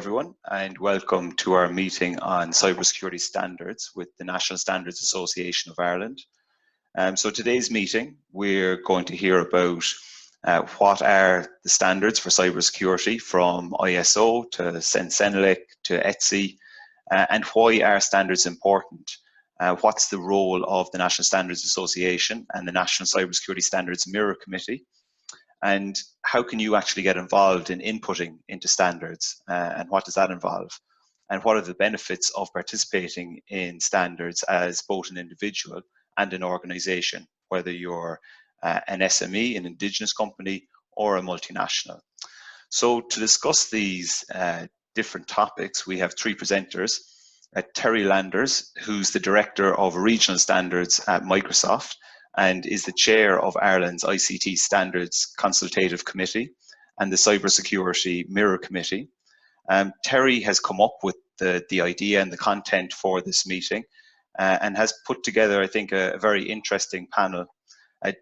everyone, and welcome to our meeting on cybersecurity standards with the National Standards Association of Ireland. So today's meeting, we're going to hear about what are the standards for cybersecurity from ISO to CEN-CENELEC to ETSI, and why are standards important? What's the role of the National Standards Association and the National Cybersecurity Standards Mirror Committee? And how can you actually get involved in inputting into standards, and what does that involve? And what are the benefits of participating in standards as both an individual and an organization, whether you're an SME, an indigenous company, or a multinational? So to discuss these different topics, we have three presenters. Terry Landers, who's the Director of Regional Standards at Microsoft, and is the chair of Ireland's ICT Standards Consultative Committee and the Cybersecurity Mirror Committee. Terry has come up with the idea and the content for this meeting and has put together, I think, a very interesting panel.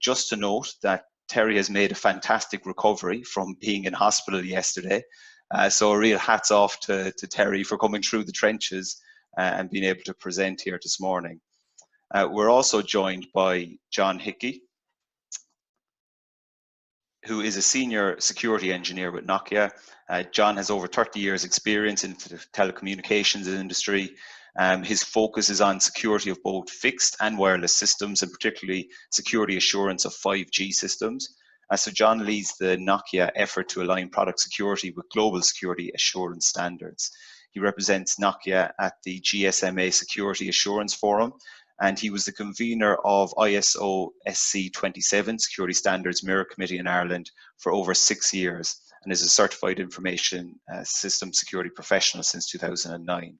Just to note that Terry has made a fantastic recovery from being in hospital yesterday. So a real hats off to Terry for coming through the trenches and being able to present here this morning. We're also joined by John Hickey, who is a senior security engineer with Nokia. John has over 30 years experience in the telecommunications industry. His focus is on security of both fixed and wireless systems, and particularly security assurance of 5G systems. So John leads the Nokia effort to align product security with global security assurance standards. He represents Nokia at the GSMA Security Assurance Forum, and he was the convener of ISO SC27 Security Standards Mirror Committee in Ireland for over 6 years, and is a certified information system security professional since 2009.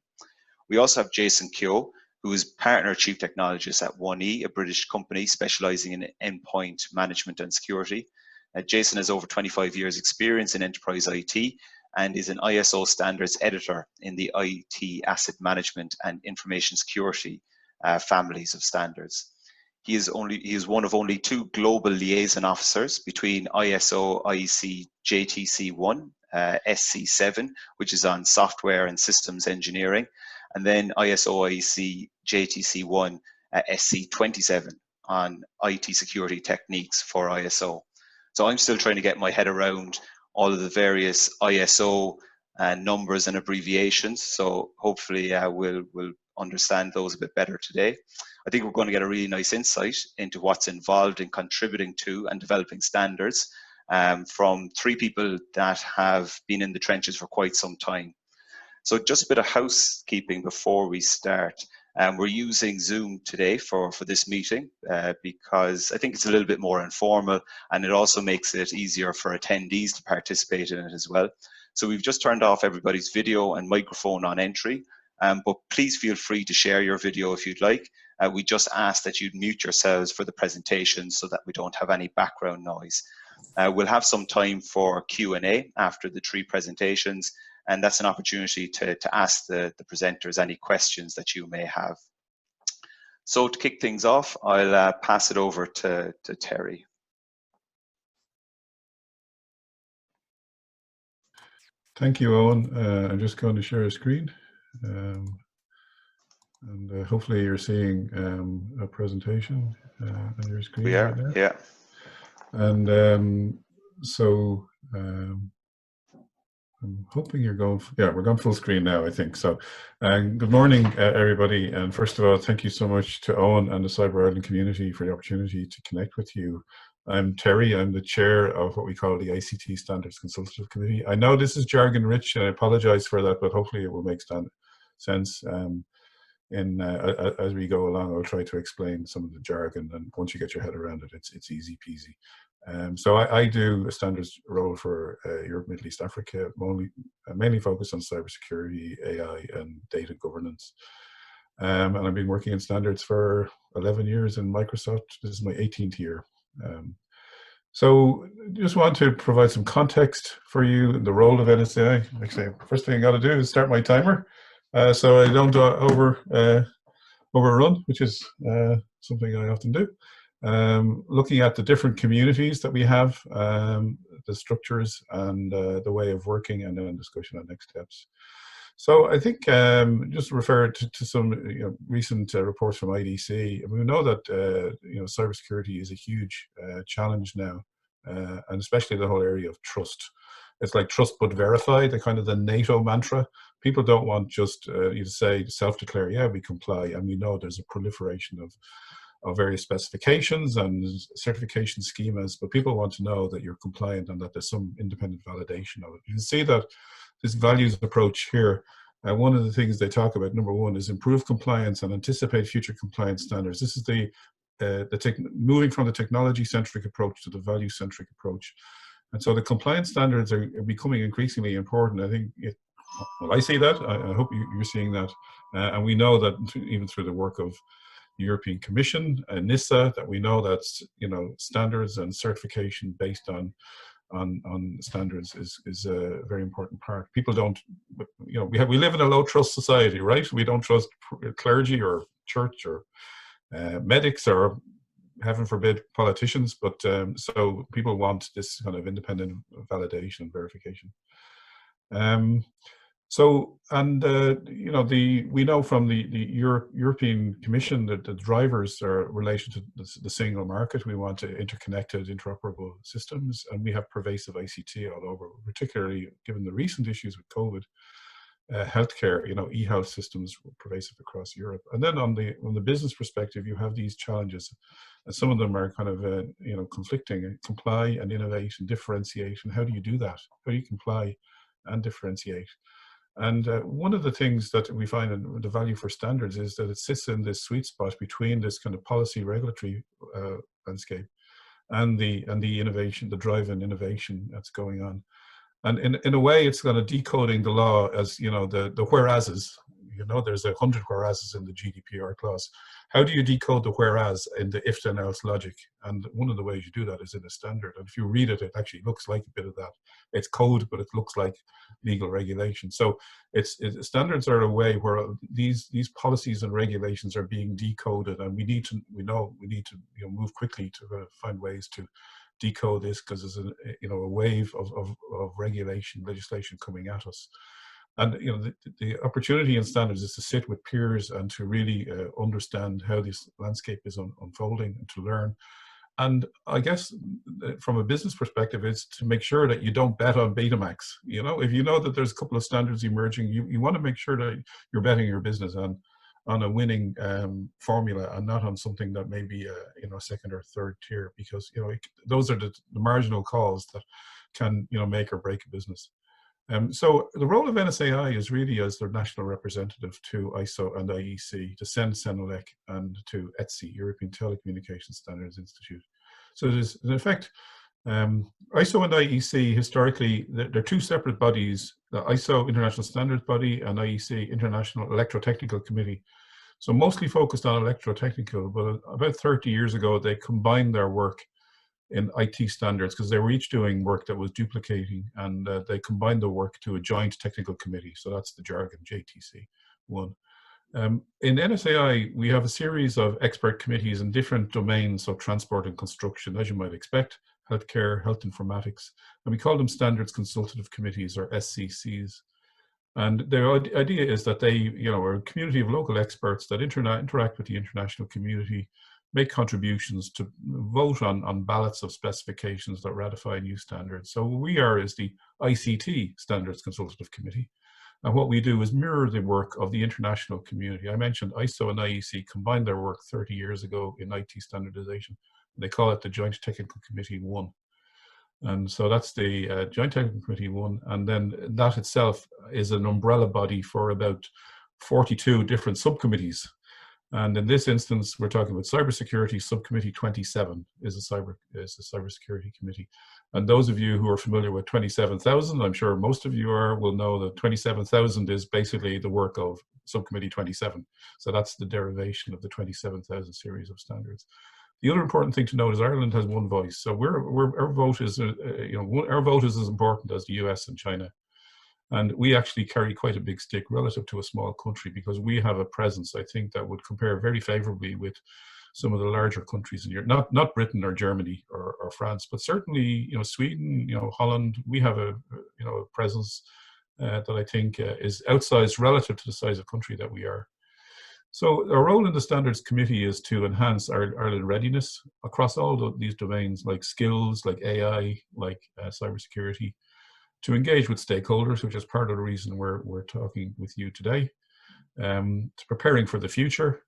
We also have Jason Keogh, who is partner chief technologist at 1E, a British company specializing in endpoint management and security. Jason has over 25 years experience in enterprise IT and is an ISO standards editor in the IT asset management and information security families of standards. He is one of only 2 global liaison officers between ISO IEC JTC1 SC7, which is on software and systems engineering, and then ISO IEC JTC1 SC27 on IT security techniques for ISO. So I'm still trying to get my head around all of the various ISO numbers and abbreviations, so hopefully we'll understand those a bit better today. I think we're going to get a really nice insight into what's involved in contributing to and developing standards from 3 people that have been in the trenches for quite some time. So just a bit of housekeeping before we start. We're using Zoom today for this meeting because I think it's a little bit more informal, and it also makes it easier for attendees to participate in it as well. So we've just turned off everybody's video and microphone on entry. But please feel free to share your video if you'd like. We just ask that you'd mute yourselves for the presentation so that we don't have any background noise. We'll have some time for Q&A after the 3 presentations, and that's an opportunity to ask the presenters any questions that you may have. So to kick things off, I'll pass it over to Terry. Thank you, Owen. I'm just going to share a screen. And hopefully you're seeing a presentation on your screen. We are, right now. yeah. And I'm hoping you're going, yeah, we're going full screen now, I think. So good morning, everybody. And first of all, thank you so much to Owen and the Cyber Ireland community for the opportunity to connect with you. I'm Terry. I'm the chair of what we call the ICT Standards Consultative Committee. I know this is jargon rich, and I apologize for that, but hopefully it will make sense. As we go along, I'll try to explain some of the jargon, and once you get your head around it, it's easy peasy. So I do a standards role for Europe, Middle East, Africa, mainly focused on cybersecurity, AI, and data governance. And I've been working in standards for 11 years in Microsoft. This is my 18th year. So just want to provide some context for you, the role of NSAI. Actually, first thing I got to do is start my timer so I don't overrun, which is something I often do. Looking at the different communities that we have, the structures and the way of working, and then discussion on next steps. So I think just refer to some recent reports from IDC. We know that cybersecurity is a huge challenge now, and especially the whole area of trust. It's like trust but verify, the kind of the NATO mantra. People don't want just you to say self-declare, yeah, we comply, and we know there's a proliferation of various specifications and certification schemas, but people want to know that you're compliant and that there's some independent validation of it. You can see that this values approach here, one of the things they talk about, number one, is improve compliance and anticipate future compliance standards. This is moving from the technology-centric approach to the value-centric approach. And so the compliance standards are becoming increasingly important. I think, well, I see that. I hope you're seeing that. And we know that even through the work of the European Commission and NISA, that we know that standards and certification based on standards is a very important part. People don't, we live in a low trust society, right? We don't trust clergy or church or medics or, heaven forbid, politicians, but so people want this kind of independent validation and verification. We know from the European Commission that the drivers are related to the single market. We want interconnected, interoperable systems, and we have pervasive ICT all over, particularly given the recent issues with COVID. Healthcare, e-health systems were pervasive across Europe. And then on the business perspective, you have these challenges, and some of them are kind of conflicting: comply and innovate and differentiate. And how do you do that? How do you comply and differentiate? And one of the things that we find in the value for standards is that it sits in this sweet spot between this kind of policy regulatory landscape and the innovation, the drive and innovation that's going on. And in a way, it's kind of decoding the law as, the whereases. There's 100 whereases in the GDPR clause. How do you decode the whereas in the if then else logic? And one of the ways you do that is in a standard. And if you read it, it actually looks like a bit of that. It's code, but it looks like legal regulation. So standards are a way where these policies and regulations are being decoded, and we need to move quickly to find ways to decode this, because there's a wave of regulation legislation coming at us. And the opportunity in standards is to sit with peers and to really understand how this landscape is unfolding and to learn. And I guess from a business perspective, it's to make sure that you don't bet on Betamax. If you know that there's a couple of standards emerging, you want to make sure that you're betting your business on a winning formula and not on something that may be a second or third tier, because those are the marginal calls that can make or break a business. So the role of NSAI is really as their national representative to ISO and IEC, to CEN-CENELEC, and to ETSI, European Telecommunication Standards Institute. So there's, in effect, ISO and IEC, historically, they're two separate bodies: the ISO International Standards Body and IEC International Electrotechnical Committee. So mostly focused on electrotechnical, but about 30 years ago, they combined their work in IT standards, because they were each doing work that was duplicating, and they combined the work to a joint technical committee. So that's the jargon, JTC1. In NSAI, we have a series of expert committees in different domains of transport and construction, as you might expect: healthcare, health informatics, and we call them standards consultative committees, or SCCs. And the idea is that they, are a community of local experts that interact with the international community, make contributions, to vote on ballots of specifications that ratify new standards. So what we are is the ICT Standards Consultative Committee. And what we do is mirror the work of the international community. I mentioned ISO and IEC combined their work 30 years ago in IT standardization. They call it the Joint Technical Committee 1. And so that's the Joint Technical Committee 1. And then that itself is an umbrella body for about 42 different subcommittees. And in this instance, we're talking about Cybersecurity Subcommittee 27 is a cybersecurity committee. And those of you who are familiar with 27,000, I'm sure most of you will know that 27,000 is basically the work of Subcommittee 27. So that's the derivation of the 27,000 series of standards. The other important thing to note is Ireland has one voice. So our vote is, our vote is as important as the US and China. And we actually carry quite a big stick relative to a small country, because we have a presence, I think, that would compare very favorably with some of the larger countries in Europe, not Britain or Germany or France, but certainly, Sweden, Holland. We have a presence that I think is outsized relative to the size of country that we are. So our role in the Standards Committee is to enhance Ireland readiness across all these domains, like skills, like AI, like cybersecurity, to engage with stakeholders, which is part of the reason we're talking with you today, to preparing for the future,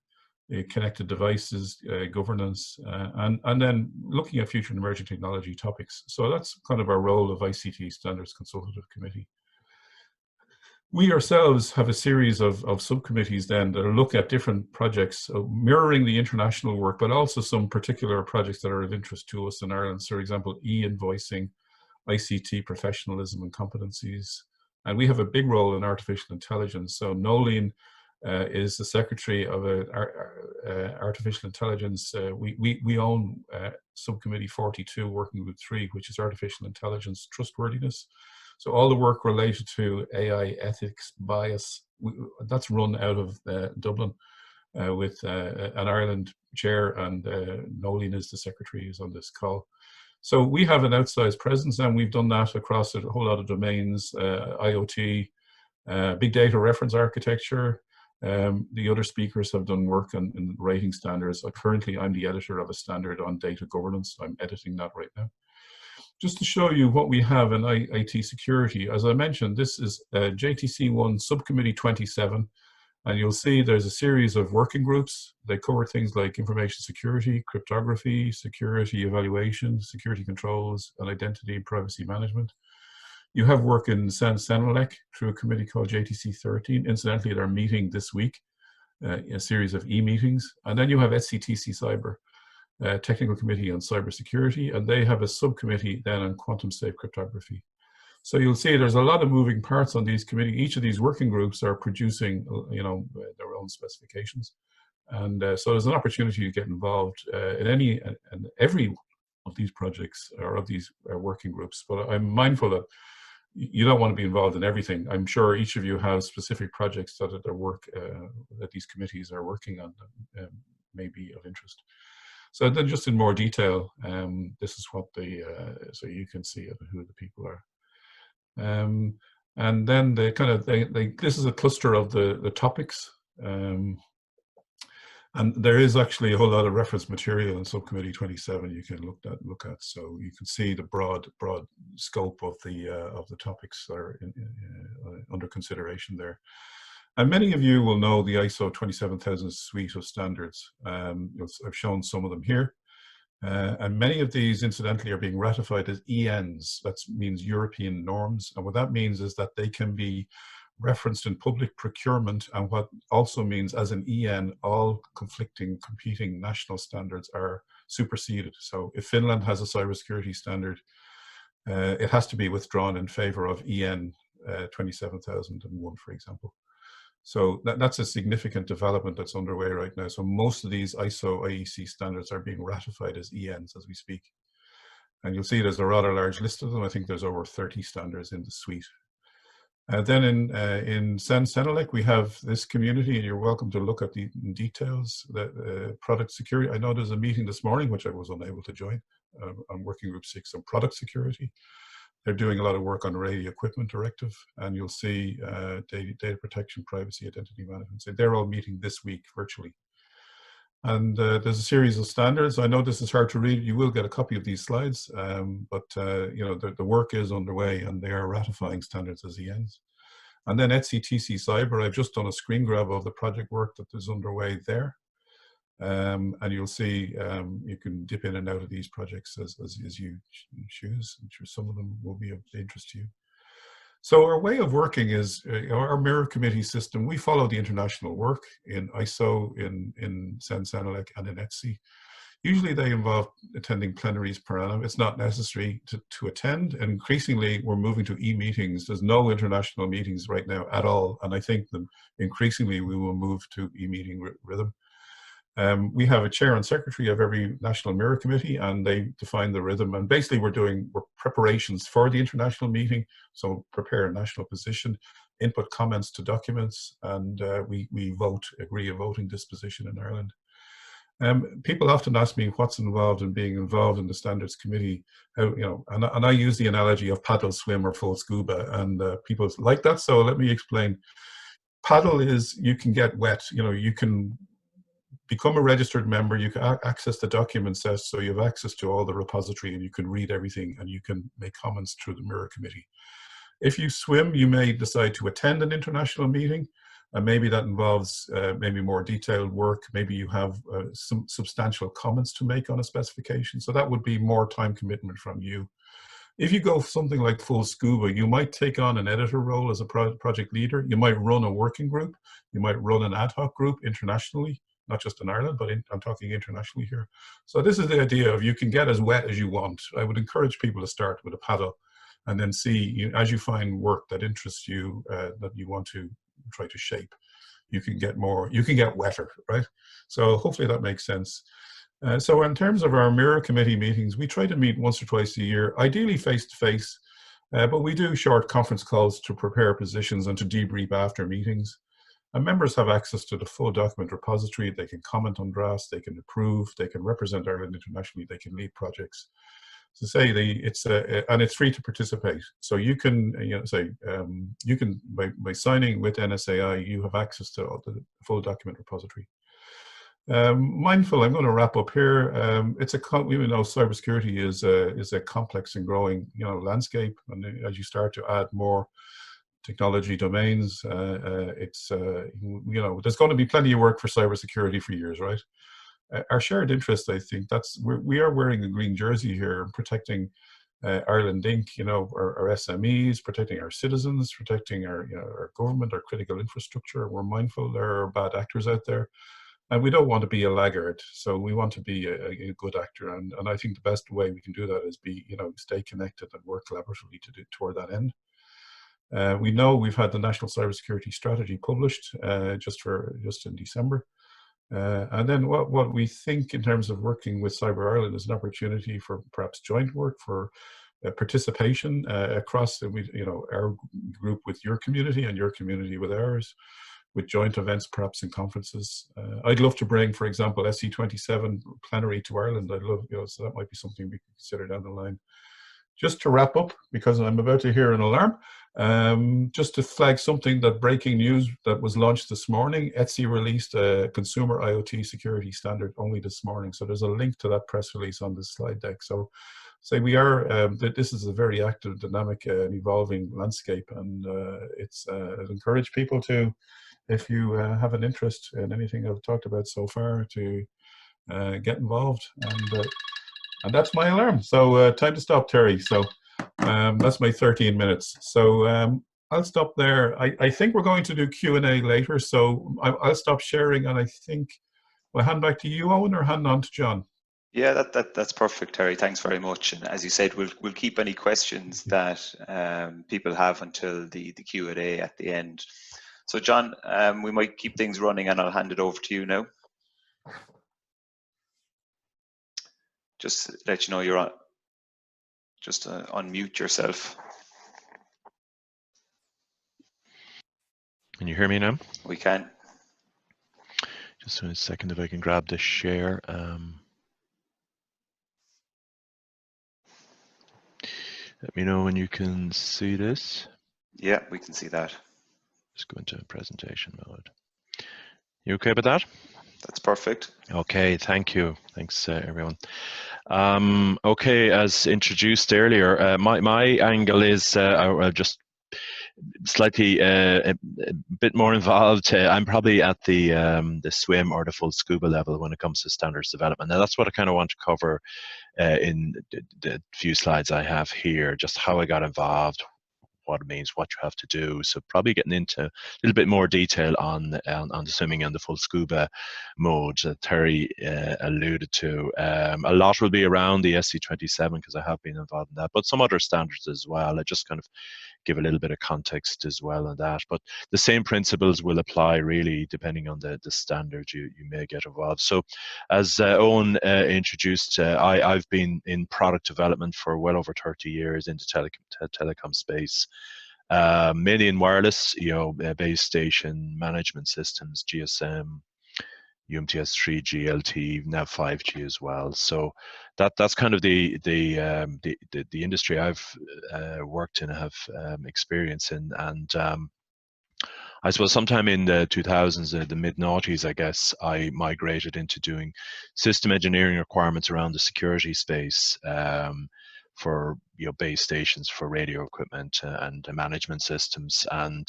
connected devices, governance, and then looking at future and emerging technology topics. So that's kind of our role of ICT Standards Consultative Committee. We ourselves have a series of subcommittees then that look at different projects, mirroring the international work, but also some particular projects that are of interest to us in Ireland. So, for example, e-invoicing, ICT professionalism and competencies. And we have a big role in artificial intelligence. So Nolene is the secretary of artificial intelligence. We own subcommittee 42, working with 3, which is artificial intelligence trustworthiness. So all the work related to AI ethics, bias, that's run out of Dublin with an Ireland chair, and Nolene is the secretary who's on this call. So we have an outsized presence, and we've done that across a whole lot of domains, IoT, big data reference architecture. The other speakers have done work in rating standards. Currently, I'm the editor of a standard on data governance. I'm editing that right now. Just to show you what we have in IT security, as I mentioned, this is JTC1 Subcommittee 27, and you'll see there's a series of working groups. They cover things like information security, cryptography, security evaluation, security controls, and identity and privacy management. You have work in CEN-CENELEC through a committee called JTC 13. Incidentally, they're meeting this week, a series of e-meetings. And then you have ETSI Cyber, Technical Committee on Cybersecurity, and they have a subcommittee then on quantum safe cryptography. So you'll see there's a lot of moving parts on these committees. Each of these working groups are producing, their own specifications. And so there's an opportunity to get involved in any and every of these projects or of these working groups. But I'm mindful that you don't want to be involved in everything. I'm sure each of you has specific projects that that these committees are working on that may be of interest. So then, just in more detail, this is what so you can see who the people are. And then this is a cluster of the topics. And there is actually a whole lot of reference material in Subcommittee 27 you can look at. So you can see the broad scope of the topics that are under consideration there. And many of you will know the ISO 27000 suite of standards. I've shown some of them here. And many of these, incidentally, are being ratified as ENs. That means European norms. And what that means is that they can be referenced in public procurement, and what also means as an EN, all competing national standards are superseded. So if Finland has a cybersecurity standard, it has to be withdrawn in favor of EN 27001, for example. So that's a significant development that's underway right now. So most of these ISO IEC standards are being ratified as ENs as we speak. And you'll see there's a rather large list of them. I think there's over 30 standards in the suite. Then in CEN-CENELEC, we have this community, and you're welcome to look at the details. The product security, I know there's a meeting this morning, which I was unable to join, on Working Group 6 on product security. They're doing a lot of work on radio equipment directive, and you'll see data protection, privacy, identity management. So they're all meeting this week virtually. And there's a series of standards. I know this is hard to read. You will get a copy of these slides, but the work is underway, and they are ratifying standards as ENs. And then ETSI Cyber, I've just done a screen grab of the project work that is underway there. And you'll see you can dip in and out of these projects as you choose. I'm sure some of them will be of interest to you. So our way of working is our mirror committee system. We follow the international work in ISO, in CEN-CENELEC, and in ETSI. Usually they involve attending plenaries per annum. It's not necessary to attend. And increasingly, we're moving to e-meetings. There's no international meetings right now at all. And I think that increasingly we will move to e-meeting rhythm. We have a chair and secretary of every national mirror committee, and they define the rhythm. And basically we're preparations for the international meeting. So prepare a national position, input comments to documents, and we agree a voting disposition in Ireland. People often ask me what's involved in being involved in the standards committee, and I use the analogy of paddle, swim, or full scuba, and people like that. So let me explain. Paddle is you can get wet. You can become a registered member. You can access the document set, so you have access to all the repository, and you can read everything, and you can make comments through the Mirror committee. If you swim, you may decide to attend an international meeting, and maybe that involves maybe more detailed work. Maybe you have some substantial comments to make on a specification. So that would be more time commitment from you. If you go something like full scuba, you might take on an editor role as a project leader. You might run a working group. You might run an ad hoc group internationally, not just in Ireland, but I'm talking internationally here. So this is the idea of you can get as wet as you want. I would encourage people to start with a paddle, and then see, as you find work that interests you, that you want to try to shape, you can get wetter, right? So hopefully that makes sense. So in terms of our Mirror committee meetings, we try to meet once or twice a year, ideally face-to-face, but we do short conference calls to prepare positions and to debrief after meetings. And members have access to the full document repository. They can comment on drafts, they can approve, they can represent Ireland internationally, they can lead projects. To say and it's free to participate. So you can, you can by signing with NSAI, you have access to the full document repository. Mindful, I'm going to wrap up here. We know cybersecurity is a complex and growing landscape, and as you start to add more technology domains, there's going to be plenty of work for cybersecurity for years, right? Our shared interest, I think, we are wearing a green jersey here, protecting Ireland Inc., our SMEs, protecting our citizens, protecting our government, our critical infrastructure. We're mindful there are bad actors out there, and we don't want to be a laggard. So we want to be a good actor, and I think the best way we can do that is stay connected and work collaboratively toward that end. We know we've had the National Cybersecurity Strategy published just in December. And then what we think in terms of working with Cyber Ireland is an opportunity for perhaps joint work, for participation across our group with your community and your community with ours, with joint events, perhaps in conferences. I'd love to bring, for example, SE27 plenary to Ireland. I'd love, so that might be something we could consider down the line. Just to wrap up, because I'm about to hear an alarm, just to flag something, that breaking news that was launched this morning. ETSI released a consumer IoT security standard only this morning. So there's a link to that press release on this slide deck. So this is a very active, dynamic, and evolving landscape. And I'd encourage people to, if you have an interest in anything I've talked about so far, to get involved. And that's my alarm. So time to stop, Terry. So that's my 13 minutes. So I'll stop there. I think we're going to do Q&A later. So I'll stop sharing, and I think we'll hand back to you, Owen, or hand on to John. Yeah, that's perfect, Terry. Thanks very much. And as you said, we'll keep any questions that people have until the Q&A at the end. So John, we might keep things running, and I'll hand it over to you now. Just let you know you're on. Just unmute yourself. Can you hear me now? We can. Just in a second, if I can grab the share. Let me know when you can see this. Yeah, we can see that. Just go into presentation mode. You okay with that? That's perfect. Okay, thank you. Thanks, everyone. Okay, as introduced earlier, my angle is just slightly a bit more involved. I'm probably at the swim or the full scuba level when it comes to standards development. Now that's what I kind of want to cover in the few slides I have here, just how I got involved, what it means, what you have to do. So probably getting into a little bit more detail on the swimming and the full scuba mode that Terry alluded to. A lot will be around the SE27 because I have been involved in that, but some other standards as well. I just kind of give a little bit of context as well on that. But the same principles will apply really depending on the standard you may get involved. So as Owen introduced, I've been in product development for well over 30 years in the telecom space. Mainly in wireless, base station management systems, GSM, UMTS 3G, LTE, now 5G as well. So that's kind of the industry I've worked in, have experience in, and I suppose sometime in the 2000s, the mid-noughties, I guess, I migrated into doing system engineering requirements around the security space, for base stations, for radio equipment, and management systems. And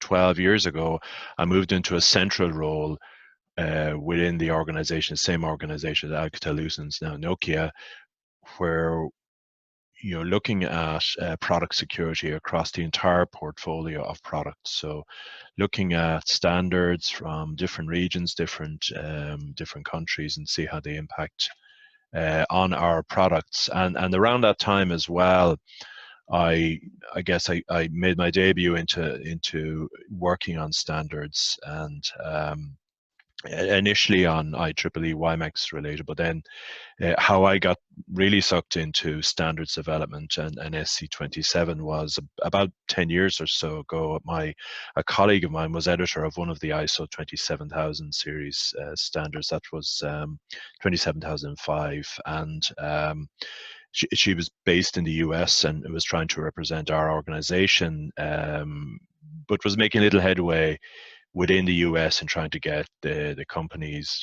12 years ago, I moved into a central role within the organization, same organization that Alcatel-Lucent's now Nokia, where looking at product security across the entire portfolio of products. So looking at standards from different regions, different countries, and see how they impact on our products. And around that time as well, I guess I made my debut into working on standards, and initially on IEEE WiMAX related, but then how I got really sucked into standards development and SC27 was about 10 years or so ago. A colleague of mine was editor of one of the ISO 27000 series standards. That was 27005, and she was based in the US and was trying to represent our organization, but was making little headway within the US and trying to get the company's,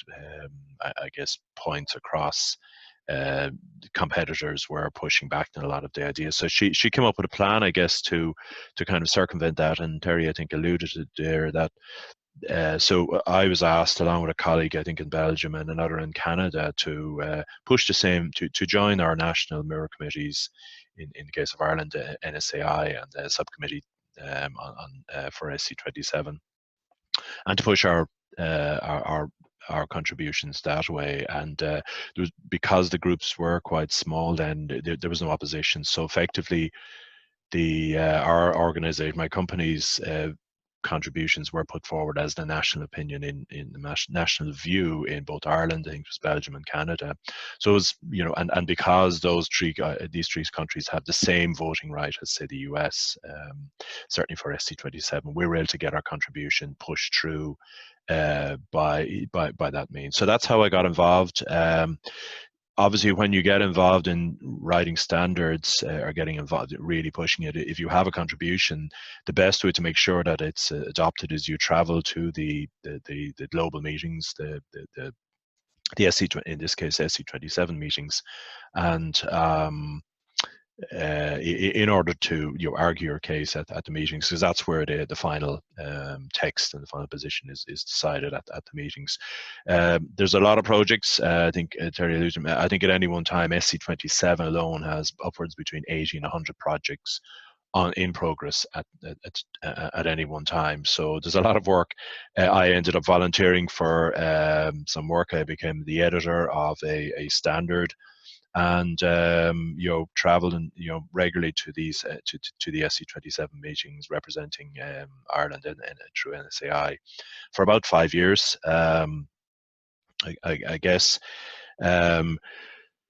I guess, points across. Competitors were pushing back on a lot of the ideas. So she came up with a plan, I guess, to kind of circumvent that. And Terry, I think, alluded to there that. So I was asked, along with a colleague, I think in Belgium and another in Canada, to push the same, to join our national mirror committees, in the case of Ireland, NSAI, and the subcommittee for SC27, and to push our contributions that way. And because the groups were quite small, then there was no opposition. So effectively, our organization, my company's contributions were put forward as the national opinion in the national view in both Ireland, I think it was Belgium and Canada. So it was, and because these three countries have the same voting right as, say, the US, certainly for SC27, we were able to get our contribution pushed through by that means. So that's how I got involved. Obviously, when you get involved in writing standards or getting involved, really pushing it, if you have a contribution, the best way to make sure that it's adopted is you travel to the global meetings, the SC, in this case SC27 meetings, and in order to argue your case at the meetings, because that's where the final text and the final position is decided at the meetings. There's a lot of projects. I think Terry alluded, I think at any one time SC27 alone has upwards between 80 and 100 projects in progress at any one time. So there's a lot of work. I ended up volunteering for some work. I became the editor of a standard, and traveled and regularly to these to the SC27 meetings representing Ireland and through NSAI for about 5 years. I guess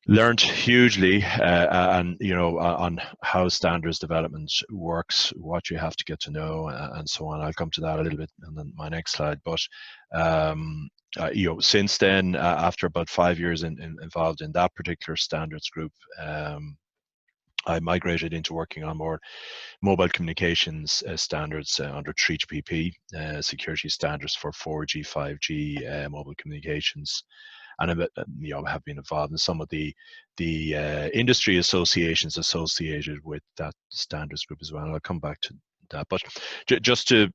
learned hugely, and on how standards development works, what you have to get to know, and so on. I'll come to that a little bit on my next slide. But since then, after about 5 years involved in that particular standards group, I migrated into working on more mobile communications standards under 3GPP, security standards for 4G, 5G mobile communications. And I have been involved in some of the industry associations associated with that standards group as well. And I'll come back to that. But just to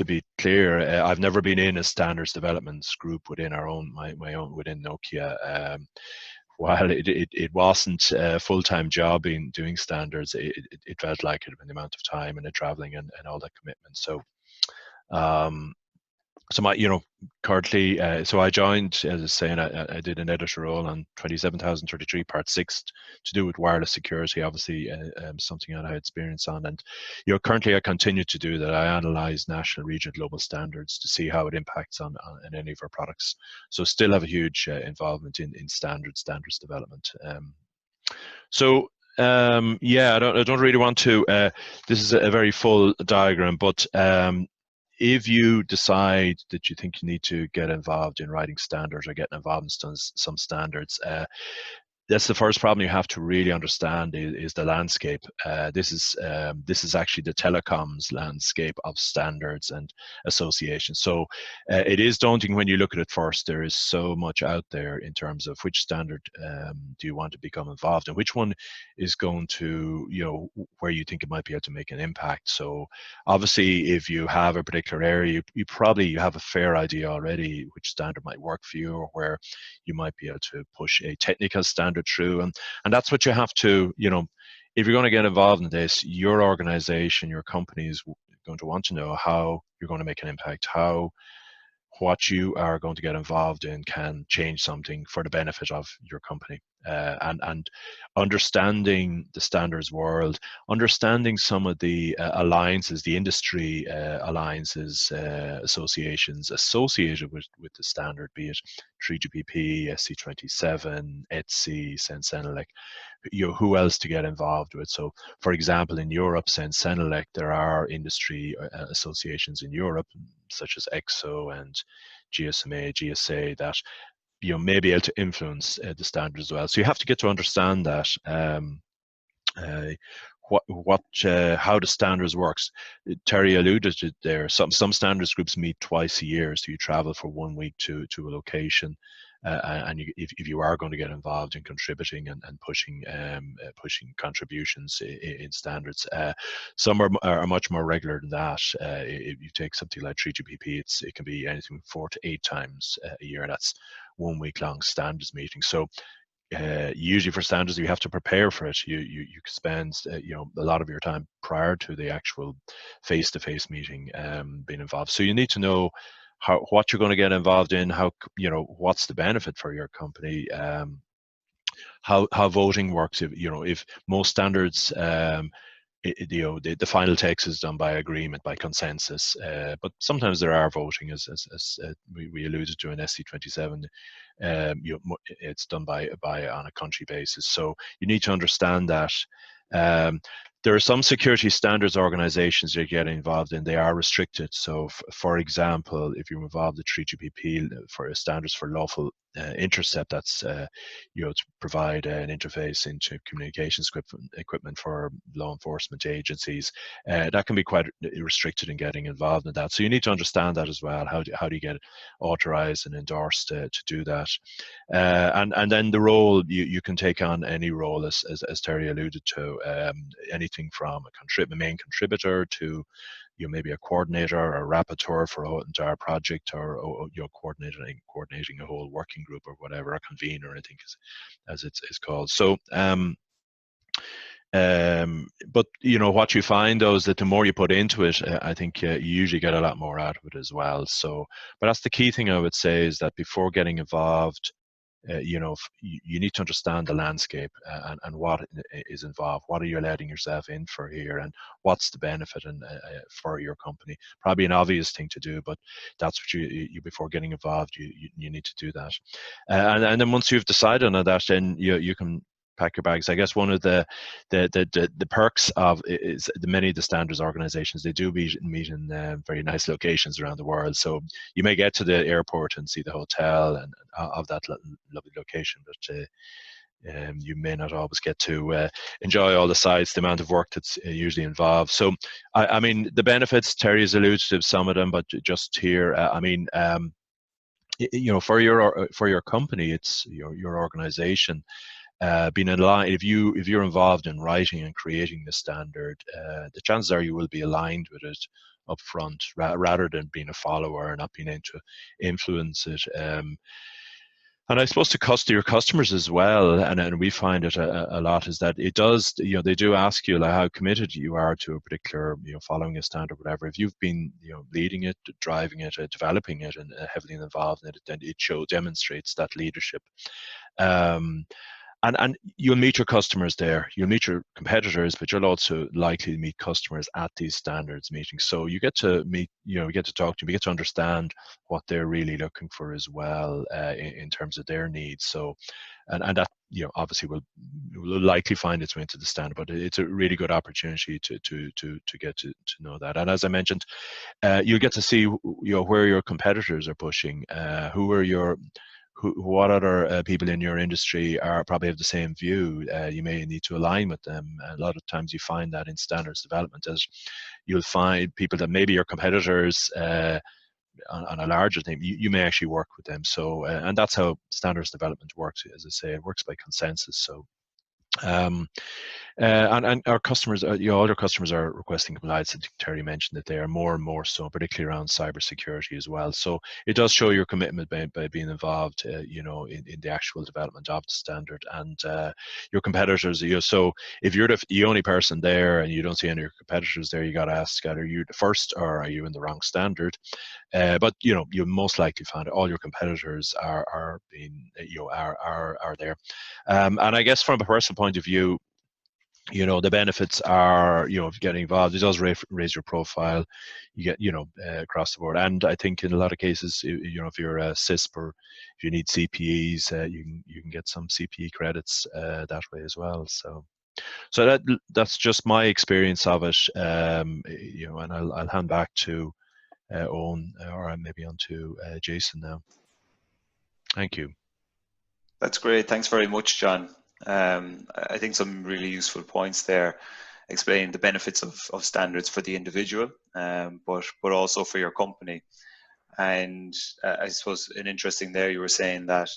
be clear, I've never been in a standards development group within my own within Nokia. While it wasn't a full-time job in doing standards, it felt like it with the amount of time and the traveling and all that commitment. So. So currently, so I joined, as I was saying, I did an editor role on 27033 Part 6 to do with wireless security, obviously something that I had experience on. And currently I continue to do that. I analyze national, regional, global standards to see how it impacts on any of our products. So still have a huge involvement in standards development. Yeah, I don't really want to, this is a very full diagram, but if you decide that you think you need to get involved in writing standards or getting involved in some standards, that's the first problem you have to really understand is the landscape. This is actually the telecoms landscape of standards and associations. So it is daunting when you look at it first. There is so much out there in terms of which standard do you want to become involved in, which one is going to, where you think it might be able to make an impact. So obviously, if you have a particular area, you probably have a fair idea already which standard might work for you, or where you might be able to push a technical standard through, and that's what you have to, if you're going to get involved in this, your organization, your company is going to want to know how you're going to make an impact, how what you are going to get involved in can change something for the benefit of your company. And understanding the standards world, understanding some of the alliances, the industry alliances, associations associated with the standard, be it 3GPP, SC27, ETSI, CEN-CENELEC, who else to get involved with. So, for example, in Europe, CEN-CENELEC, there are industry associations in Europe, such as EXO and GSMA, GSA, that may be able to influence the standard as well. So you have to get to understand that how the standards works. Terry alluded to there. Some standards groups meet twice a year, so you travel for 1 week to a location. And if you are going to get involved in contributing and pushing contributions in standards, some are much more regular than that. If you take something like 3GPP, it can be anything 4 to 8 times a year. That's 1 week long standards meeting. So usually for standards, you have to prepare for it. You can spend a lot of your time prior to the actual face-to-face meeting being involved. So you need to know what you're going to get involved in, what's the benefit for your company, how voting works. If most standards, the final text is done by agreement, by consensus, but sometimes there are voting, as we alluded to in SC27. It's done by on a country basis. So you need to understand that. There are some security standards organizations you get involved in, they are restricted. So for example, if you're involved in 3GPP for standards for lawful intercept, that's to provide an interface into communications equipment for law enforcement agencies, that can be quite restricted in getting involved in that. So you need to understand that as well. How do you get authorized and endorsed to do that? And then the role, you can take on any role, as Terry alluded to, anything from a main contributor to maybe a coordinator or a rapporteur for an entire project, or coordinating a whole working group or whatever, a convener, I think as it's called. So but what you find though is that the more you put into it, I think you usually get a lot more out of it as well. So, but that's the key thing I would say, is that before getting involved, you need to understand the landscape and what is involved. What are you letting yourself in for here, and what's the benefit for your company? Probably an obvious thing to do, but that's what you before getting involved, you need to do that. And then once you've decided on that, then you can pack your bags. I guess one of the perks of is many of the standards organizations, they do meet in very nice locations around the world. So you may get to the airport and see the hotel and of that lovely location, but you may not always get to enjoy all the sites, the amount of work that's usually involved. So I mean, the benefits, Terry has alluded to some of them, but just here, for your company, it's your organization. Being aligned, if you're involved in writing and creating the standard, the chances are you will be aligned with it up front, rather than being a follower and not being able to influence it. And I suppose to your customers as well, and we find it a lot, is that it does, they do ask you like how committed you are to a particular, following a standard, whatever. If you've been, leading it, driving it, developing it, and heavily involved in it, then it demonstrates that leadership. and you'll meet your customers there. You'll meet your competitors, but you'll also likely meet customers at these standards meetings. So you get to meet, you get to talk to them, you get to understand what they're really looking for as well in terms of their needs. So, and that obviously will likely find its way into the standard, but it's a really good opportunity to get to know that. And as I mentioned, you'll get to see where your competitors are pushing, what other people in your industry probably have the same view. You may need to align with them. A lot of times you find that in standards development, as you'll find people that maybe your competitors on a larger thing, you may actually work with them. So, and that's how standards development works. As I say, it works by consensus. So, and our customers, all our customers are requesting compliance. And Terry mentioned that they are more and more so, particularly around cybersecurity as well. So it does show your commitment by being involved, in the actual development of the standard. And your competitors, so if you're the only person there and you don't see any of your competitors there, you got to ask, are you the first or are you in the wrong standard? But you most likely find all your competitors are there. And I guess from a personal point of view, the benefits are, if getting involved, it does raise your profile. You get, across the board. And I think in a lot of cases, if you're a CISP or if you need CPEs, you can get some CPE credits that way as well. So that's just my experience of it. And I'll hand back to Owen, or maybe on to Jason now. Thank you. That's great. Thanks very much, John. I think some really useful points there, explaining the benefits of standards for the individual, but also for your company. And I suppose an interesting there, you were saying that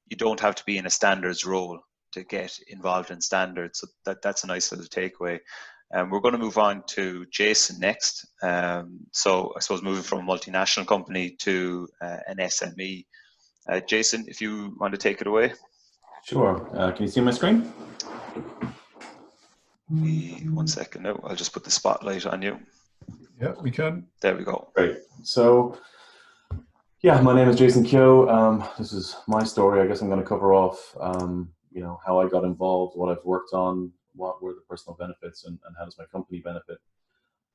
you don't have to be in a standards role to get involved in standards. So that's a nice little takeaway. We're going to move on to Jason next. So I suppose moving from a multinational company to an SME. Jason, if you want to take it away. Sure. Can you see my screen? 1 second now. I'll just put the spotlight on you. Yeah, we can. There we go. Great. So, yeah, my name is Jason Keogh. This is my story. I guess I'm going to cover off, how I got involved, what I've worked on, what were the personal benefits, and how does my company benefit.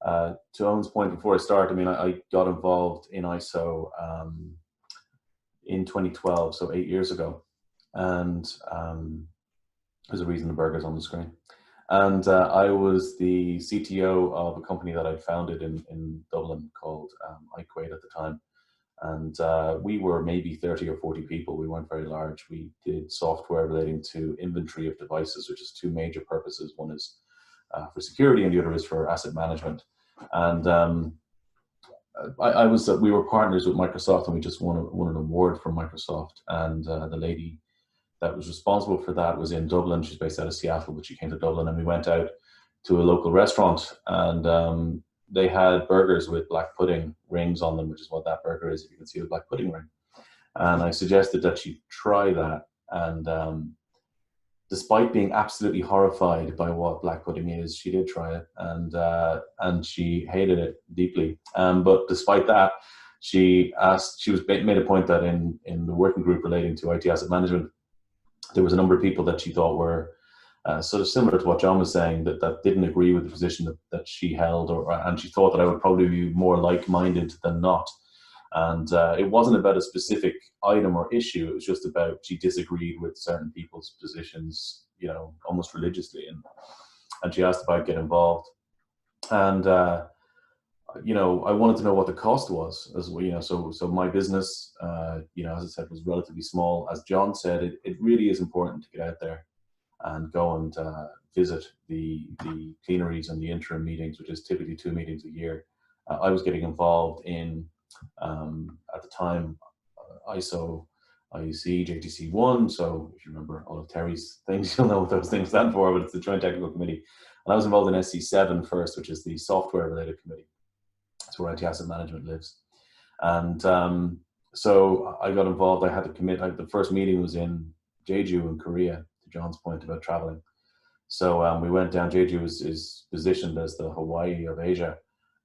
To Owen's point, before I start, I got involved in ISO in 2012, so 8 years ago. And there's a reason the burger's on the screen. And I was the CTO of a company that I founded in Dublin called iQuade at the time. And we were maybe 30 or 40 people. We weren't very large. We did software relating to inventory of devices, which is two major purposes. One is for security and the other is for asset management. And we were partners with Microsoft, and we just won an award from Microsoft. And the lady that was responsible for that was in Dublin. She's based out of Seattle, but she came to Dublin, and we went out to a local restaurant, and they had burgers with black pudding rings on them, which is what that burger is, if you can see the black pudding ring. And I suggested that she try that, and despite being absolutely horrified by what black pudding is, she did try it, and she hated it deeply. But despite that, she made a point that in the working group relating to IT asset management, there was a number of people that she thought were sort of similar to what John was saying, that didn't agree with the position that she held, and she thought that I would probably be more like-minded than not. And it wasn't about a specific item or issue. It was just about she disagreed with certain people's positions, almost religiously. And she asked if I'd get involved. And, I wanted to know what the cost was as well. So my business, as I said, was relatively small. As John said, it really is important to get out there and go and visit the plenaries and the interim meetings, which is typically 2 meetings a year. I was getting involved in, at the time, ISO, IEC, JTC1. So if you remember all of Terry's things, you'll know what those things stand for, but it's the Joint Technical Committee. And I was involved in SC7 first, which is the software related committee. That's where IT asset management lives. And so I got involved. I had to commit. The first meeting was in Jeju in Korea, to John's point about traveling. So we went down. Jeju is positioned as the Hawaii of Asia.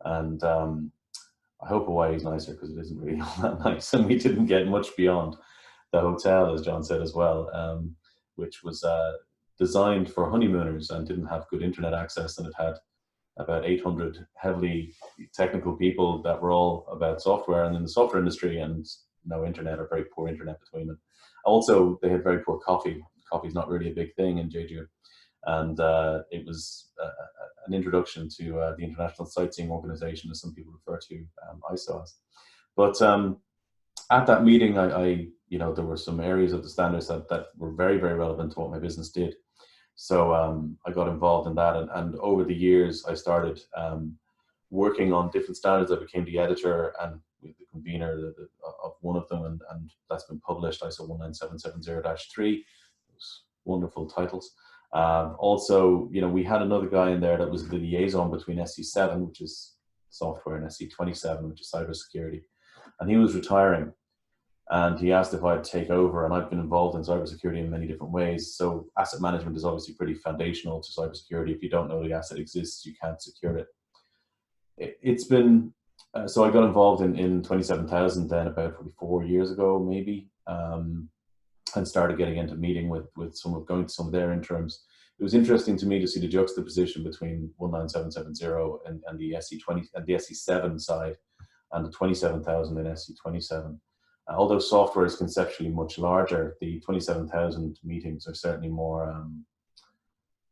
And I hope Hawaii is nicer, because it isn't really all that nice. And we didn't get much beyond the hotel, as John said as well. which was designed for honeymooners and didn't have good internet access, and it had about 800 heavily technical people that were all about software and in the software industry, and no internet or very poor internet between them. Also, they had very poor coffee. Coffee's not really a big thing in Jeju. And it was an introduction to the International Sightseeing Organization, as some people refer to ISO as. But at that meeting, there were some areas of the standards that were very, very relevant to what my business did. So I got involved in that, and over the years, I started working on different standards. I became the editor and the convener of one of them, and that's been published, ISO 19770-3. Wonderful titles. Also, we had another guy in there that was the liaison between SC7, which is software, and SC27, which is cybersecurity. And he was retiring, and he asked if I'd take over, and I've been involved in cybersecurity in many different ways. So asset management is obviously pretty foundational to cybersecurity. If you don't know the asset exists, you can't secure it. It's been, so I got involved in 27000 then about probably 4 years ago, maybe, and started getting into meeting with going to some of their interims. It was interesting to me to see the juxtaposition between 19770 and the SC20 and the SC7 side, and the 27000 and SC27. Although software is conceptually much larger, the 27000 meetings are certainly more,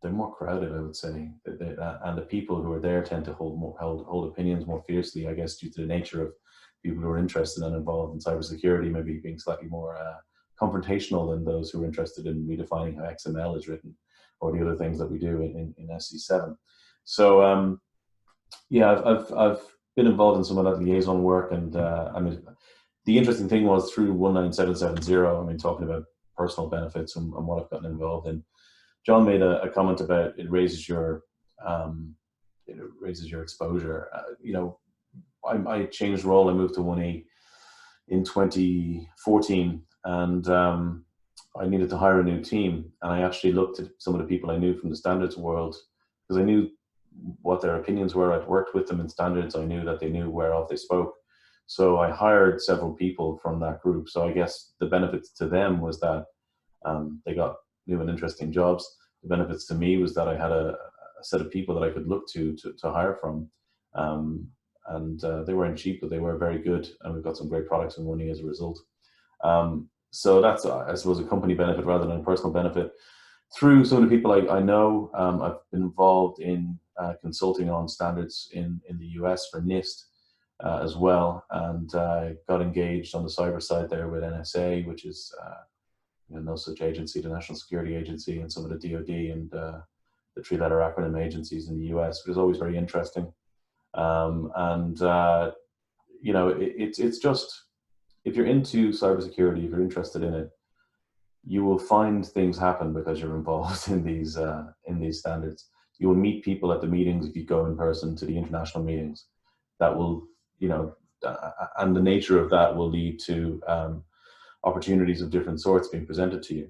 they're more crowded, I would say. And the people who are there tend to hold opinions more fiercely, I guess, due to the nature of people who are interested and involved in cybersecurity, maybe being slightly more confrontational than those who are interested in redefining how XML is written, or the other things that we do in SC7. So yeah, I've been involved in some of that liaison work, and I mean, the interesting thing was through 19770, I mean, talking about personal benefits and what I've gotten involved in, John made a comment about it raises your exposure. I changed role. I moved to 1E in 2014, and I needed to hire a new team. And I actually looked at some of the people I knew from the standards world, because I knew what their opinions were. I'd worked with them in standards. I knew that they knew whereof they spoke. So I hired several people from that group. So I guess the benefits to them was that they got new and interesting jobs. The benefits to me was that I had a set of people that I could look to hire from. And they weren't cheap, but they were very good. And we've got some great products and money as a result. So that's, I suppose, a company benefit rather than a personal benefit. Through some of the people I know, I've been involved in consulting on standards in the US for NIST as well, and got engaged on the cyber side there with NSAI, which is no such agency, the National Security Agency, and some of the DoD and the three-letter acronym agencies in the US, which is always very interesting. It's just, if you're into cybersecurity, if you're interested in it, you will find things happen because you're involved in these standards. You will meet people at the meetings if you go in person to the international meetings. That will, and the nature of that will lead to opportunities of different sorts being presented to you.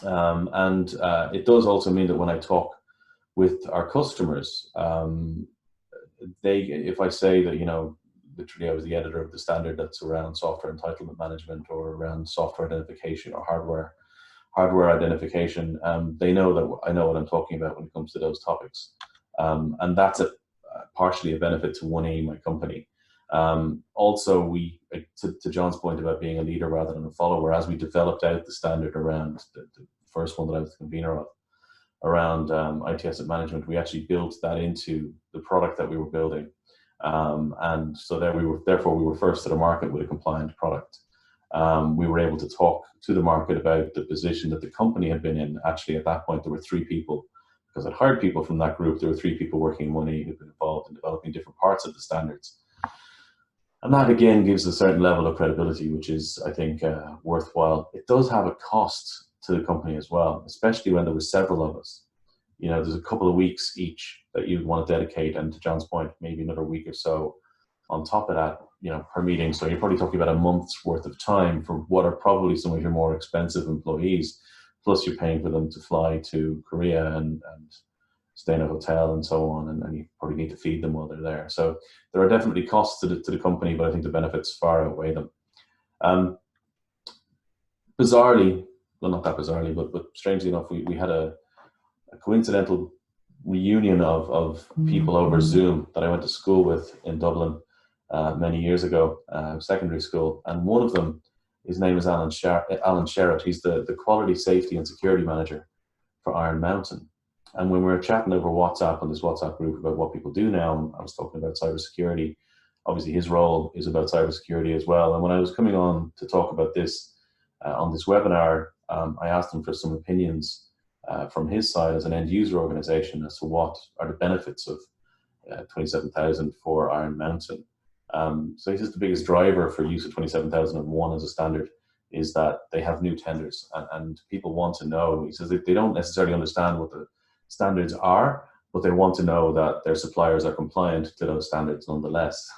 It does also mean that when I talk with our customers, if I say that, literally I was the editor of the standard that's around software entitlement management or around software identification or hardware identification, they know that I know what I'm talking about when it comes to those topics. And that's partially a benefit to 1E, my company. Also, to John's point about being a leader rather than a follower, as we developed out the standard around the first one that I was the convener of, around IT asset management, we actually built that into the product that we were building. And so therefore we were first to the market with a compliant product. We were able to talk to the market about the position that the company had been in. Actually, at that point, there were 3 people, because I'd hired people from that group. There were 3 people working in 1E who'd been involved in developing different parts of the standards. And that, again, gives a certain level of credibility, which is, I think, worthwhile. It does have a cost to the company as well, especially when there were several of us. There's a couple of weeks each that you'd want to dedicate, and to John's point, maybe another week or so on top of that, per meeting. So you're probably talking about a month's worth of time for what are probably some of your more expensive employees, plus you're paying for them to fly to Korea and stay in a hotel and so on, and you probably need to feed them while they're there. So there are definitely costs to the company, but I think the benefits far outweigh them. Bizarrely, well, not that bizarrely, but strangely enough, we had a coincidental reunion of people over Zoom that I went to school with in Dublin many years ago, secondary school, and one of them, his name is Alan Sherratt. He's the quality, safety, and security manager for Iron Mountain. And when we were chatting over WhatsApp on this WhatsApp group about what people do now, I was talking about cybersecurity. Obviously, his role is about cybersecurity as well. And when I was coming on to talk about this on this webinar, I asked him for some opinions from his side as an end user organization as to what are the benefits of 27,000 for Iron Mountain. So he says the biggest driver for use of 27,001 as a standard is that they have new tenders and people want to know. He says they don't necessarily understand what the standards are, but they want to know that their suppliers are compliant to those standards nonetheless.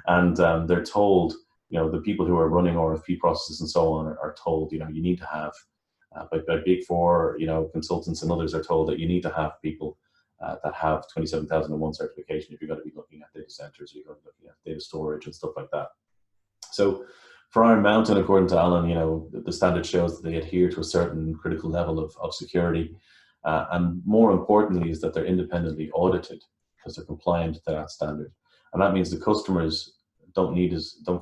And they're told, the people who are running RFP processes and so on are told, you need to have, by Big Four, consultants and others are told that you need to have people that have 27,001 certification if you're going to be looking at data centers, or you're going to be looking at data storage and stuff like that. So for Iron Mountain, according to Alan, the standard shows that they adhere to a certain critical level of security. And more importantly is that they're independently audited because they're compliant to that standard. And that means the customers don't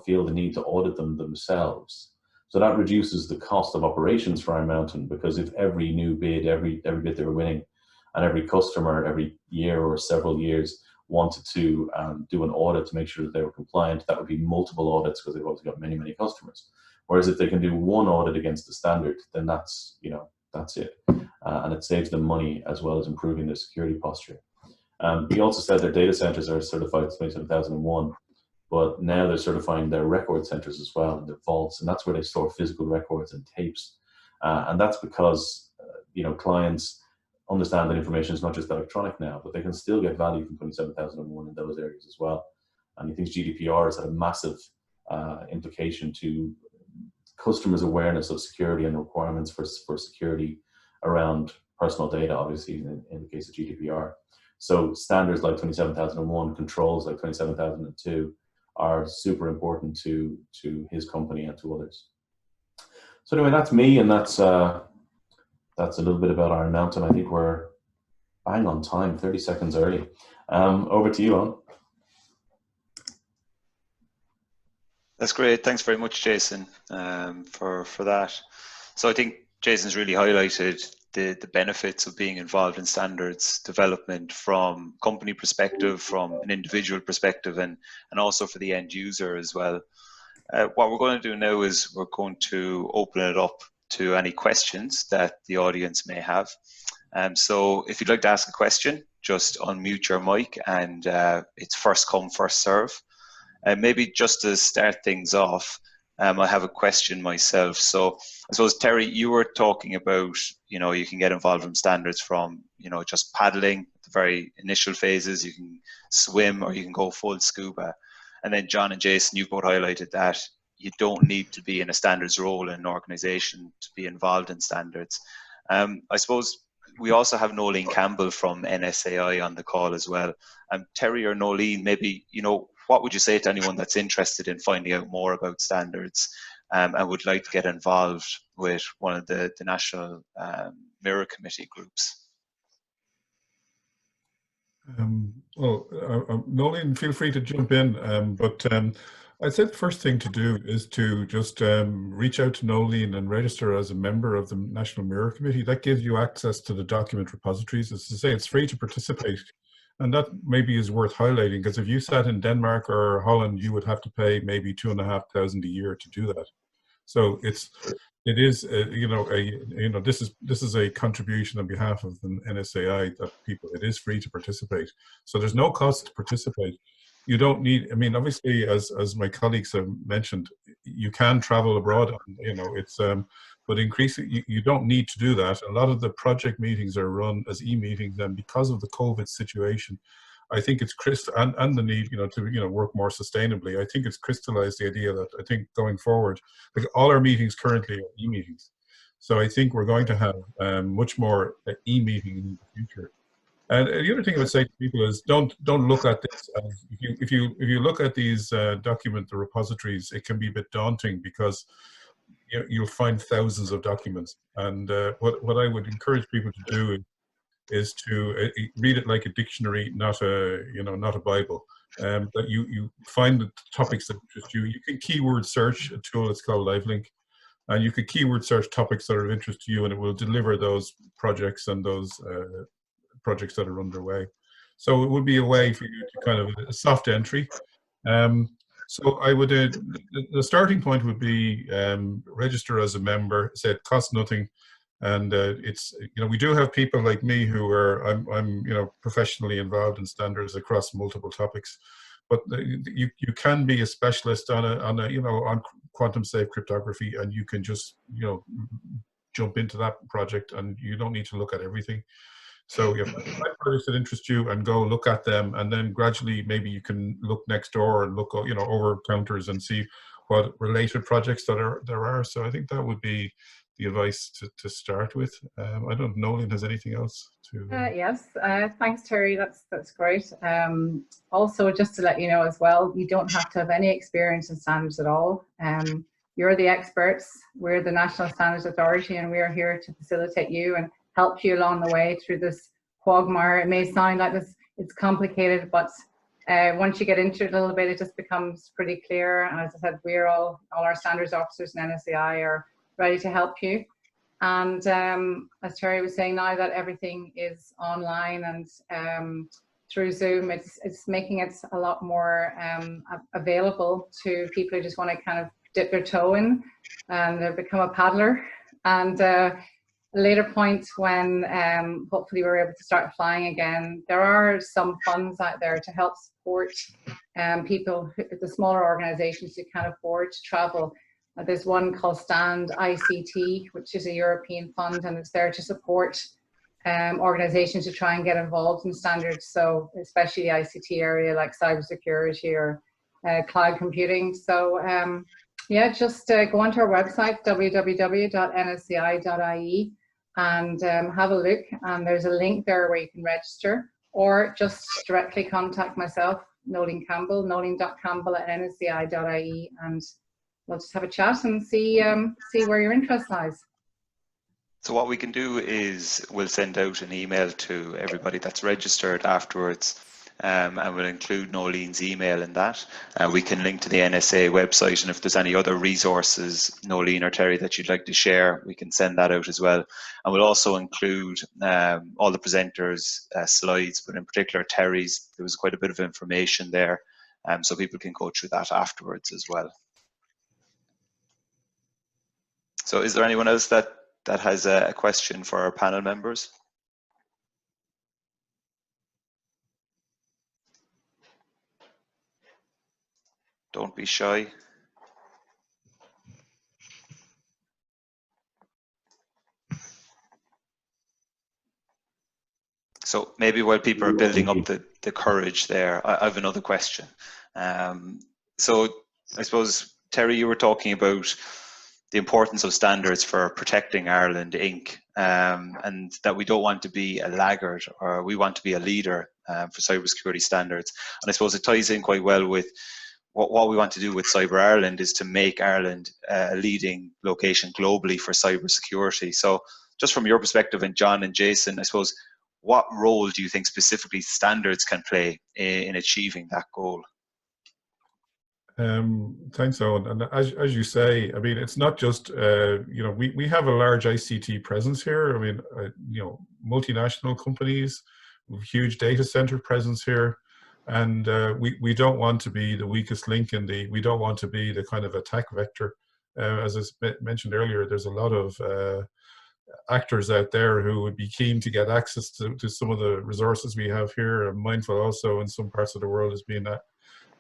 feel the need to audit them themselves. So that reduces the cost of operations for Iron Mountain, because if every new bid, every bid they were winning, and every customer every year or several years wanted to do an audit to make sure that they were compliant, that would be multiple audits because they've also got many, many customers. Whereas if they can do one audit against the standard, then that's it. And it saves them money as well as improving their security posture. He also said their data centers are certified 27,001, but now they're certifying their record centers as well, and their vaults, and that's where they store physical records and tapes. And that's because clients understand that information is not just electronic now, but they can still get value from 27,001 in those areas as well. And he thinks GDPR has had a massive implication to customers' awareness of security and the requirements for security around personal data, obviously, in the case of GDPR. So standards like 27,001, controls like 27,002 are super important to his company and to others. So anyway, that's me, and that's a little bit about Iron Mountain. I think we're bang on time, 30 seconds early. Over to you, Owen. That's great. Thanks very much, Jason, for that. So I think Jason's really highlighted the benefits of being involved in standards development from company perspective, from an individual perspective, and also for the end user as well. What we're going to do now is we're going to open it up to any questions that the audience may have. So if you'd like to ask a question, just unmute your mic, and it's first come, first serve. Maybe just to start things off, I have a question myself. So I suppose, Terry, you were talking about, you can get involved in standards from, just paddling, the very initial phases, you can swim or you can go full scuba. And then John and Jason, you've both highlighted that you don't need to be in a standards role in an organization to be involved in standards. I suppose we also have Nolene Campbell from NSAI on the call as well. Terry or Nolene, maybe, what would you say to anyone that's interested in finding out more about standards and would like to get involved with one of the National Mirror Committee groups? Nolene, feel free to jump in, but I'd say the first thing to do is to just reach out to Nolene and register as a member of the National Mirror Committee. That gives you access to the document repositories. As to say, it's free to participate. And that maybe is worth highlighting, because if you sat in Denmark or Holland, you would have to pay maybe 2,500 a year to do that. So it is this is a contribution on behalf of the NSAI that it is free to participate. So there's no cost to participate. You don't need, obviously, as my colleagues have mentioned, you can travel abroad, but increasingly, you don't need to do that. A lot of the project meetings are run as e-meetings, and because of the COVID situation, I think it's and the need, to work more sustainably. I think it's crystallized the idea that I think going forward, like all our meetings currently are e-meetings. So I think we're going to have much more e-meeting in the future. And the other thing I would say to people is don't look at this as, if you look at these the repositories, it can be a bit daunting, because you'll find thousands of documents. And what I would encourage people to do is to read it like a dictionary, not a Bible. That you find the topics that interest you. You can keyword search a tool. It's called LiveLink, and you can keyword search topics that are of interest to you, and it will deliver those projects and those projects that are underway. So it would be a way for you to kind of a soft entry. So I would, the starting point would be register as a member. Say it costs nothing, and it's, we do have people like me who are, I'm professionally involved in standards across multiple topics, but you can be a specialist on quantum safe cryptography, and you can just jump into that project, and you don't need to look at everything. So if you find projects that interest you, and go look at them, and then gradually maybe you can look next door and look over counters and see what related projects there are. So I think that would be the advice to start with. I don't know, Nolan has anything else to? Yes, thanks Terry, that's great. Also, just to let you know as well, you don't have to have any experience in standards at all. You're the experts, we're the National Standards Authority, and we're here to facilitate you and help you along the way through this quagmire. It may sound like it's complicated, but once you get into it a little bit, it just becomes pretty clear. And as I said, we're all our standards officers in NSAI are ready to help you. And as Terry was saying, now that everything is online and through Zoom, it's making it a lot more available to people who just want to kind of dip their toe in and become a paddler. And a later point when hopefully we're able to start flying again, there are some funds out there to help support people, the smaller organizations who can't afford to travel. There's one called Stand ICT, which is a European fund, and it's there to support organizations to try and get involved in standards. So especially the ICT area, like cybersecurity or cloud computing. So yeah, just go onto our website, www.nsai.ie, and have a look. And there's a link there where you can register, or just directly contact myself, Nolan Campbell, nolan.campbell@nsai.ie, and we'll just have a chat and see where your interest lies. So what we can do is we'll send out an email to everybody that's registered afterwards, and we'll include Nolene's email in that. We can link to the NSA website, and if there's any other resources, Nolene or Terry, that you'd like to share, we can send that out as well. And we'll also include all the presenters' slides, but in particular Terry's. There was quite a bit of information there, so people can go through that afterwards as well. So is there anyone else that has a question for our panel members? Don't be shy. So maybe while people are building up the courage there, I have another question. So I suppose, Terry, you were talking about the importance of standards for protecting Ireland Inc. And that we don't want to be a laggard, or we want to be a leader for cybersecurity standards. And I suppose it ties in quite well with what we want to do with Cyber Ireland, is to make Ireland a leading location globally for cybersecurity. So just from your perspective, and John and Jason, I suppose, what role do you think specifically standards can play in achieving that goal? Thanks, Owen. And as you say, I mean, it's not just, we have a large ICT presence here. I mean, multinational companies with huge data center presence here. And we don't want to be the weakest link in we don't want to be the kind of attack vector. As I mentioned earlier, there's a lot of actors out there who would be keen to get access to some of the resources we have here. I'm mindful also in some parts of the world as being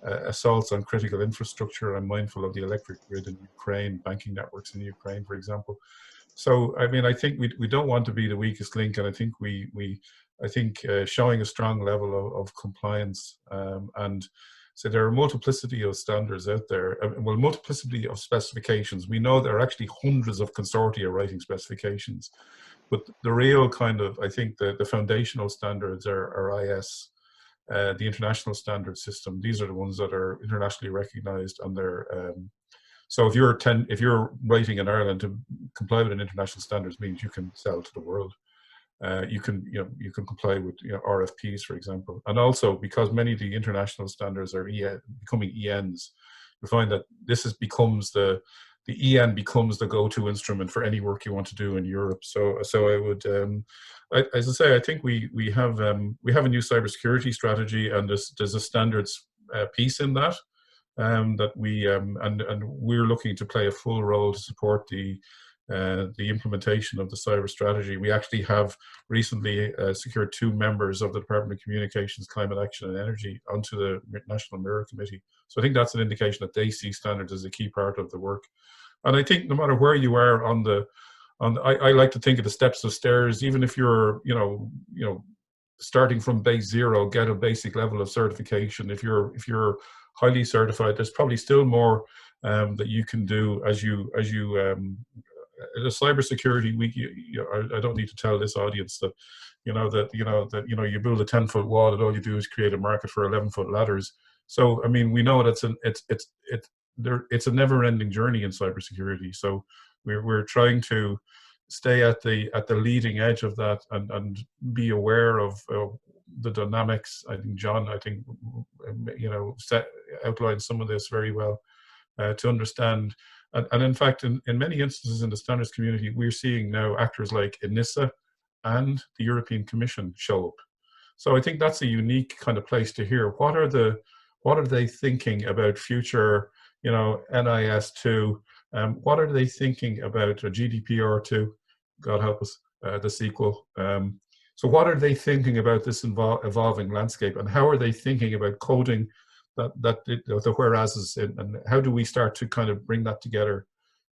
assaults on critical infrastructure. I'm mindful of the electric grid in Ukraine, banking networks in Ukraine, for example. So, I mean, I think we don't want to be the weakest link, and I think showing a strong level of compliance, and so there are a multiplicity of standards out there, well, multiplicity of specifications. We know there are actually hundreds of consortia writing specifications, but the real kind of, I think the foundational standards are IS, the International Standard System. These are the ones that are internationally recognized, and they're So if you're writing in Ireland to comply with an international standards, means you can sell to the world. You can comply with RFPs, for example, and also because many of the international standards are becoming ENs, you find that becomes the EN becomes the go-to instrument for any work you want to do in Europe. So I would, as I say, I think we have a new cybersecurity strategy, and there's a standards piece in that. That we and we're looking to play a full role to support the implementation of the cyber strategy. We actually have recently secured 2 members of the Department of Communications, Climate Action and Energy onto the National Mirror Committee. So I think that's an indication that they see standards as a key part of the work. And I think no matter where you are I like to think of the steps of stairs. Even if you're starting from base 0, get a basic level of certification. If you're highly certified, there's probably still more that you can do as you the cybersecurity week. I don't need to tell this audience that you build a 10-foot wall and all you do is create a market for 11-foot ladders. So I mean, we know that it's a never-ending journey in cybersecurity. So we're trying to stay at the leading edge of that and be aware of the dynamics. I think John outlined some of this very well to understand. And in fact, in many instances in the standards community, we're seeing now actors like NSAI and the European Commission show up. So I think that's a unique kind of place to hear. What are they thinking about future, NIS2? What are they thinking about a GDPR2? God help us, the sequel. So what are they thinking about this evolving landscape, and how are they thinking about coding the whereases, and how do we start to kind of bring that together?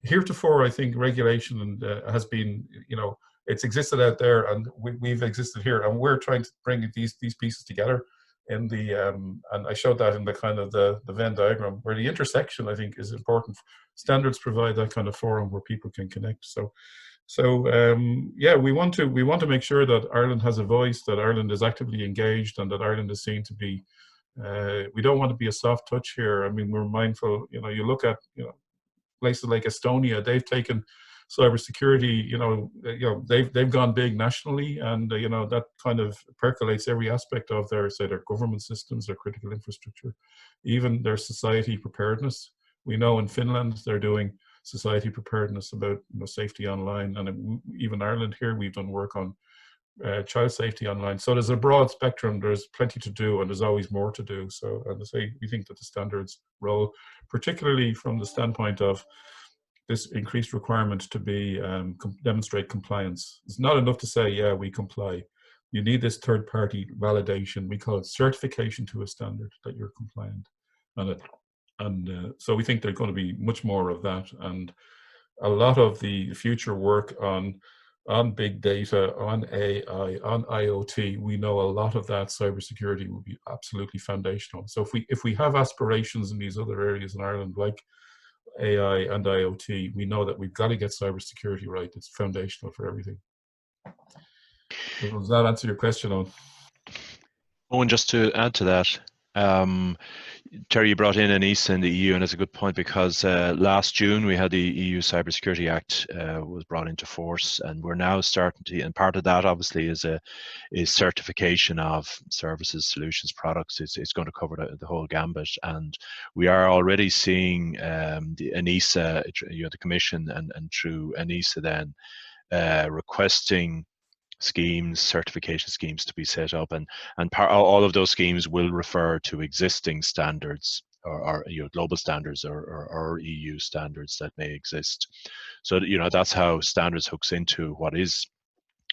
Heretofore, I think regulation has been, it's existed out there, and we've existed here, and we're trying to bring these pieces together in the and I showed that in the kind of the Venn diagram, where the intersection I think is important. Standards provide that kind of forum where people can connect. So yeah, we want to make sure that Ireland has a voice, that Ireland is actively engaged, and that Ireland is seen to be. We don't want to be a soft touch here. I mean, we're mindful. You look at places like Estonia. They've taken cybersecurity. They've gone big nationally, and that kind of percolates every aspect of their government systems, their critical infrastructure, even their society preparedness. We know in Finland they're doing society preparedness about safety online, and even Ireland here we've done work on child safety online. So there's a broad spectrum. There's plenty to do, and there's always more to do. So as I say, we think that the standards role, particularly from the standpoint of this increased requirement to be demonstrate compliance, it's not enough to say, yeah, we comply. You need this third-party validation. We call it certification to a standard that you're compliant. And so we think there's going to be much more of that, and a lot of the future work on big data, on AI, on IoT. We know a lot of that cybersecurity will be absolutely foundational. So if we have aspirations in these other areas in Ireland, like AI and IoT, we know that we've got to get cybersecurity right. It's foundational for everything. So does that answer your question, Owen? Owen, just to add to that, Terry, you brought in ETSI in the EU, and it's a good point, because last June we had the EU Cybersecurity Act was brought into force, and we're now starting to, and part of that obviously is certification of services, solutions, products. It's going to cover the whole gambit, and we are already seeing the ETSI, the Commission, and through ETSI then requesting certification schemes to be set up, and all of those schemes will refer to existing standards or global standards or EU standards that may exist. So that's how standards hooks into what is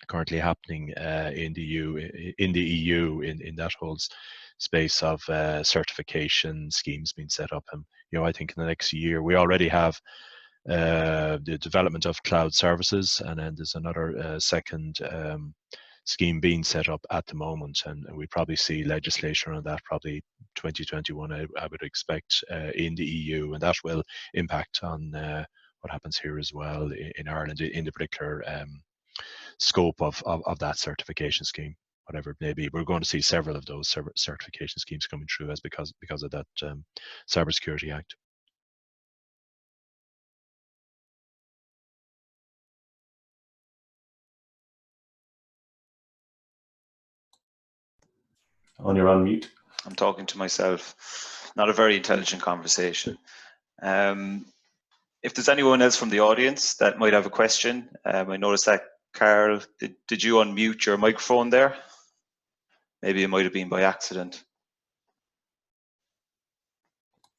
currently happening in the EU in that whole space of certification schemes being set up. And I think in the next year we already have the development of cloud services, and then there's another second scheme being set up at the moment, and we probably see legislation on that probably 2021 I would expect in the EU, and that will impact on what happens here as well in Ireland in the particular scope of that certification scheme, whatever it may be. We're going to see several of those certification schemes coming through because of that Cybersecurity Act. You're on mute. I'm talking to myself. Not a very intelligent conversation. If there's anyone else from the audience that might have a question, I noticed that Carl, did you unmute your microphone there? Maybe it might have been by accident.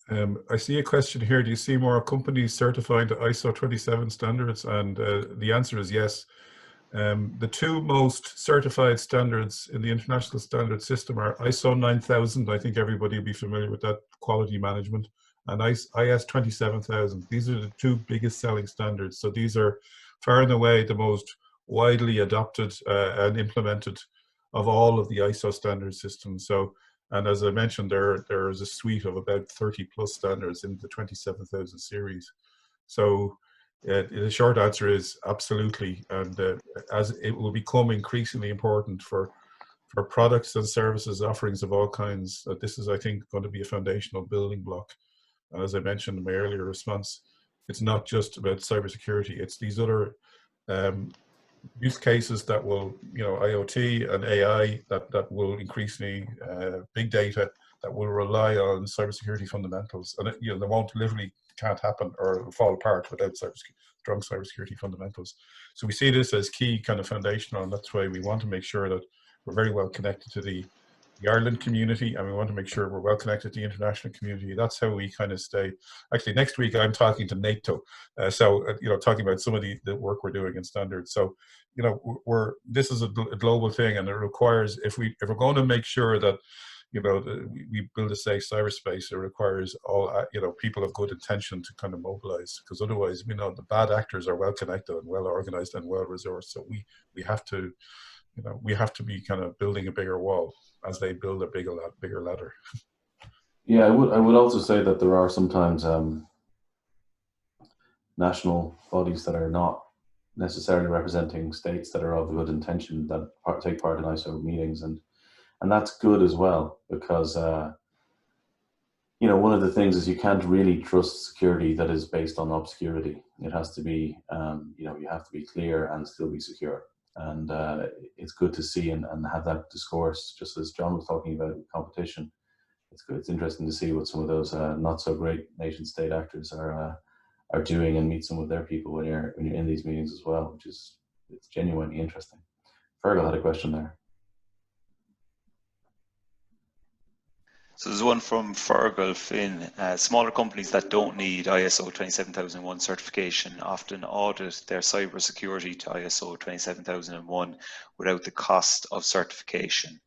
I see a question here. Do you see more companies certifying to ISO 27 standards? And the answer is yes. The two most certified standards in the international standard system are ISO 9000. I think everybody will be familiar with that, quality management, and IS 27000. These are the two biggest selling standards. So these are far and away the most widely adopted and implemented of all of the ISO standard systems. So, and as I mentioned, there is a suite of about 30 plus standards in the 27000 series. So the short answer is absolutely, and as it will become increasingly important for products and services offerings of all kinds, this is, I think, going to be a foundational building block. And as I mentioned in my earlier response, it's not just about cybersecurity, it's these other use cases that will, IoT and AI that will increasingly, big data that will rely on cybersecurity fundamentals, and they won't literally can't happen or fall apart without strong cybersecurity fundamentals. So we see this as key, kind of foundational, and that's why we want to make sure that we're very well connected to the Ireland community, and we want to make sure we're well connected to the international community. That's how we kind of stay. Actually, next week I'm talking to NATO, talking about some of the work we're doing in standards. So, this is a global thing, and it requires, if we're going to make sure that we build a safe cyberspace, it requires all people of good intention to kind of mobilize, because otherwise, the bad actors are well connected and well organized and well resourced. So we have to be kind of building a bigger wall as they build a bigger ladder. Yeah, I would also say that there are sometimes national bodies that are not necessarily representing states that are of good intention that take part in ISO meetings, and that's good as well, because one of the things is you can't really trust security that is based on obscurity. It has to be you have to be clear and still be secure. And it's good to see and have that discourse, just as John was talking about competition. It's good. It's interesting to see what some of those not so great nation state actors are doing, and meet some of their people when you're in these meetings as well, it's genuinely interesting. Fergal had a question there. So there's one from Fergal Finn. Smaller companies that don't need ISO 27001 certification often audit their cybersecurity to ISO 27001 without the cost of certification.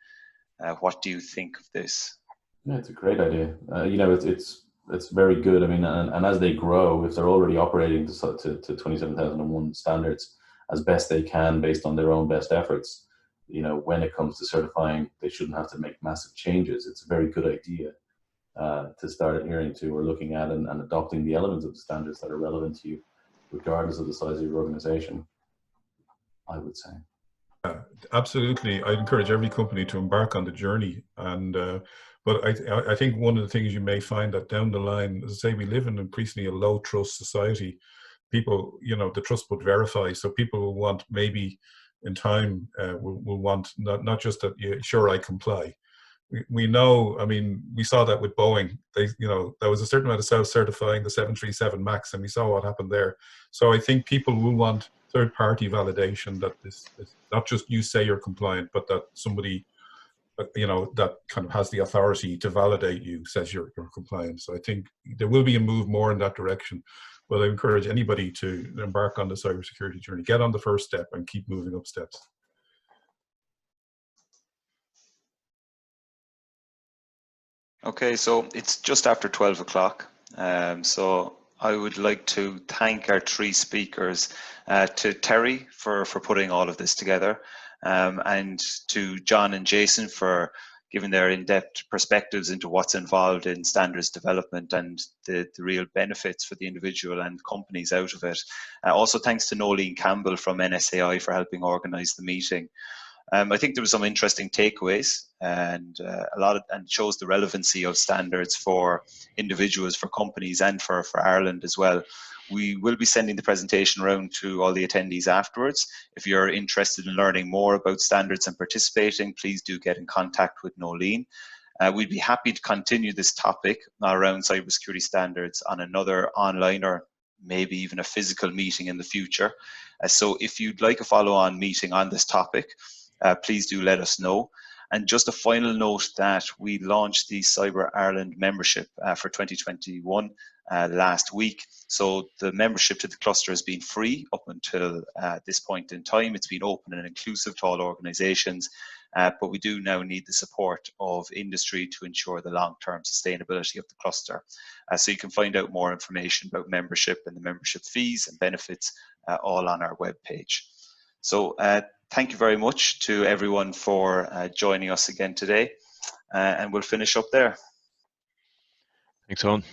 What do you think of this? Yeah, it's a great idea. It's very good. I mean, and as they grow, if they're already operating to 27001 standards as best they can based on their own best efforts, when it comes to certifying, they shouldn't have to make massive changes. It's a very good idea to start adhering to or looking at and adopting the elements of the standards that are relevant to you, regardless of the size of your organization, I would say. Absolutely. I encourage every company to embark on the journey. And but I think one of the things you may find that down the line, as I say, we live in increasingly a low trust society. People, the trust would verify. So people will want, maybe in time, will want not just that, sure, I comply. We know, I mean, we saw that with Boeing. There was a certain amount of self-certifying the 737 MAX, and we saw what happened there. So I think people will want third-party validation that this not just you say you're compliant, but that somebody, that kind of has the authority to validate you says you're compliant. So I think there will be a move more in that direction. But I encourage anybody to embark on the cybersecurity journey. Get on the first step and keep moving up steps. Okay, so it's just after 12 o'clock. So I would like to thank our three speakers, to Terry for putting all of this together, and to John and Jason for giving their in-depth perspectives into what's involved in standards development and the real benefits for the individual and companies out of it. Also thanks to Nolene Campbell from NSAI for helping organise the meeting. I think there was some interesting takeaways, and and shows the relevancy of standards for individuals, for companies, and for Ireland as well. We will be sending the presentation around to all the attendees afterwards. If you're interested in learning more about standards and participating, please do get in contact with Nolene. We'd be happy to continue this topic around cybersecurity standards on another online or maybe even a physical meeting in the future. So if you'd like a follow-on meeting on this topic, please do let us know. And just a final note that we launched the Cyber Ireland membership for 2021 last week. So the membership to the cluster has been free up until this point in time. It's been open and inclusive to all organisations, but we do now need the support of industry to ensure the long-term sustainability of the cluster. So you can find out more information about membership and the membership fees and benefits all on our webpage. So thank you very much to everyone for joining us again today, and we'll finish up there. Thanks, Owen.